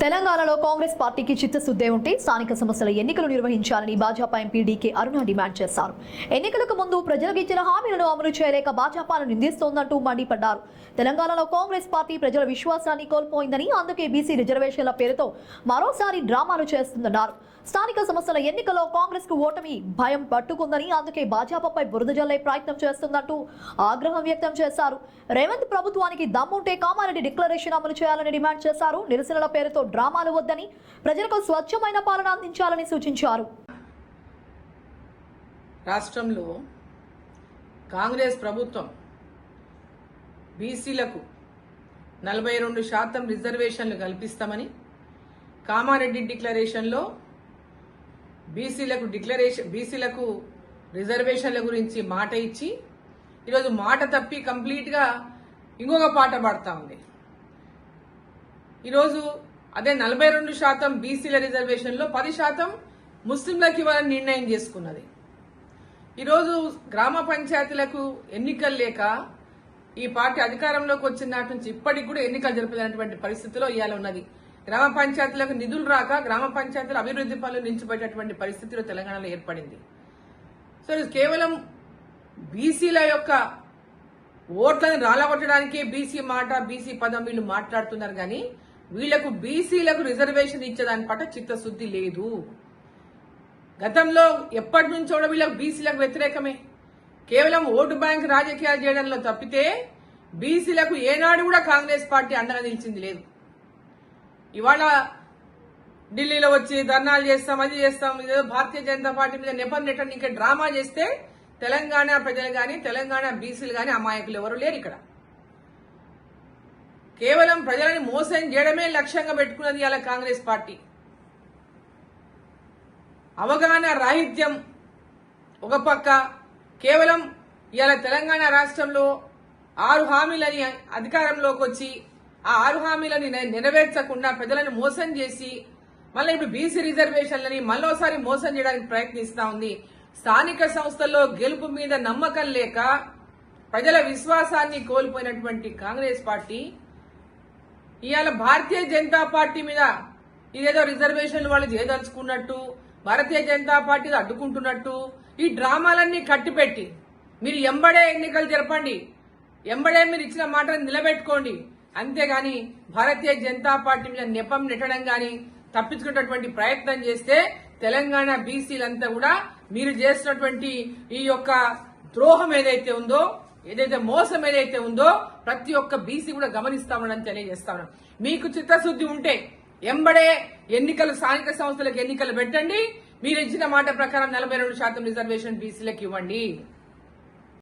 తెలంగాణలో కాంగ్రెస్ పార్టీకి చిత్తశుద్ధి ఉంటే స్థానిక సంస్థల ఎన్నికలు నిర్వహించాలని భాజపా ఎంపీ డీకే అరుణ డిమాండ్ చేశారు. ఎన్నికలకు ముందు ప్రజలకు ఇచ్చిన హామీలను అమలు చేయలేక భాజపాను నిందిస్తోందంటూ మండిపడ్డారు. తెలంగాణలో కాంగ్రెస్ పార్టీ ప్రజల విశ్వాసాన్ని కోల్పోయిందని, అందుకే బీసీ రిజర్వేషన్ల పేరుతో మరోసారి డ్రామాలు చేస్తుందన్నారు. స్థానిక సంస్థల ఎన్నికల్లో కాంగ్రెస్ కు ఓటమి భయం పట్టుకుందని, అందుకే భాజపాపై బురద జల్లే ప్రయత్నం చేస్తుందంటూ ఆగ్రహం వ్యక్తం చేశారు. రేవంత్ ప్రభుత్వానికి దమ్ముంటే కామారెడ్డి డిక్లరేషన్ అమలు చేయాలని డిమాండ్ చేశారు. నిరసనల పేరుతో డ్రామాలు వద్దని, ప్రజలకు స్వచ్ఛమైన పాలన అందించాలని సూచించారు. రాష్ట్రంలో కాంగ్రెస్ ప్రభుత్వం బీసీలకు 42% రిజర్వేషన్లు కల్పిస్తామని, కామారెడ్డి డిక్లరేషన్లో బీసీలకు రిజర్వేషన్ల గురించి మాట ఇచ్చి ఈరోజు మాట తప్పి కంప్లీట్గా ఇంకొక పాట పాడుతూ ఉంది. ఈరోజు అదే 42% బీసీల రిజర్వేషన్లో 10% ముస్లింలకు ఇవ్వాలని నిర్ణయం చేసుకున్నది. ఈరోజు గ్రామ పంచాయతీలకు ఎన్నికలు లేక ఈ పార్టీ అధికారంలోకి వచ్చిన నాటి నుంచి ఇప్పటికి కూడా ఎన్నికలు జరపలేనటువంటి పరిస్థితిలో ఇవాళ ఉన్నది. గ్రామ పంచాయతీలకు నిధులు రాక గ్రామ పంచాయతీల అభివృద్ధి పనులు నిలిచిపోయేటటువంటి పరిస్థితిలో తెలంగాణలో ఏర్పడింది. సో కేవలం బీసీల యొక్క ఓట్లను రాలగొట్టడానికే బీసీ మాట, బీసీ పదం వీళ్ళు మాట్లాడుతున్నారు. కానీ వీళ్లకు బీసీలకు రిజర్వేషన్ ఇచ్చేదాని పట్ల చిత్తశుద్ధి లేదు. గతంలో ఎప్పటి నుంచో వీళ్ళకు బీసీలకు వ్యతిరేకమే. కేవలం ఓటు బ్యాంక్ రాజకీయాలు చేయడంలో తప్పితే బీసీలకు ఏనాడు కూడా కాంగ్రెస్ పార్టీ అండగా నిలిచింది లేదు. ఇవాళ ఢిల్లీలో వచ్చి ధర్నాలు చేస్తాం, అది చేస్తాం, ఇదేదో భారతీయ జనతా పార్టీ మీద నెపం నెట్టని ఇంకా డ్రామా చేస్తే తెలంగాణ ప్రజలు గాని, తెలంగాణ బీసీలు గాని అమాయకులు ఎవరు లేరు. ఇక్కడ కేవలం ప్రజలని మోసం చేయడమే లక్ష్యంగా పెట్టుకున్నది ఇవాళ కాంగ్రెస్ పార్టీ. అవగాహన రాహిత్యం ఒక పక్క, కేవలం ఇవాళ తెలంగాణ రాష్ట్రంలో 6 హామీలని అధికారంలోకి వచ్చి ఆ 6 హామీలని నెరవేర్చకుండా ప్రజలను మోసం చేసి మళ్ళీ ఇప్పుడు బీసీ రిజర్వేషన్లని మళ్ళోసారి మోసం చేయడానికి ప్రయత్నిస్తా ఉంది. స్థానిక సంస్థల్లో గెలుపు మీద నమ్మకం లేక ప్రజల విశ్వాసాన్ని కోల్పోయినటువంటి కాంగ్రెస్ పార్టీ ఇవాళ భారతీయ జనతా పార్టీ మీద ఇదేదో రిజర్వేషన్లు వాళ్ళు చేయదలుచుకున్నట్టు, భారతీయ జనతా పార్టీ అడ్డుకుంటున్నట్టు ఈ డ్రామాలన్నీ కట్టిపెట్టి మీరు ఎంబడే ఎన్నికలు జరపండి, ఎంబడే మీరు ఇచ్చిన మాటను నిలబెట్టుకోండి. అంతేగాని భారతీయ జనతా పార్టీ మీద నెపం నెట్టడం గాని తప్పించుకునేటువంటి ప్రయత్నం చేస్తే తెలంగాణ బీసీలంతా కూడా మీరు చేసినటువంటి ఈ యొక్క ద్రోహం ఏదైతే ఉందో, ఏదైతే మోసం ఏదైతే ఉందో ప్రతి ఒక్క బీసీ కూడా గమనిస్తామని తెలియజేస్తాను. మీకు చిత్తశుద్ధి ఉంటే ఎంబడే ఎన్నికలు, స్థానిక సంస్థలకు ఎన్నికలు పెట్టండి. మీరు ఇచ్చిన మాట ప్రకారం 42% రిజర్వేషన్ బీసీలకు ఇవ్వండి.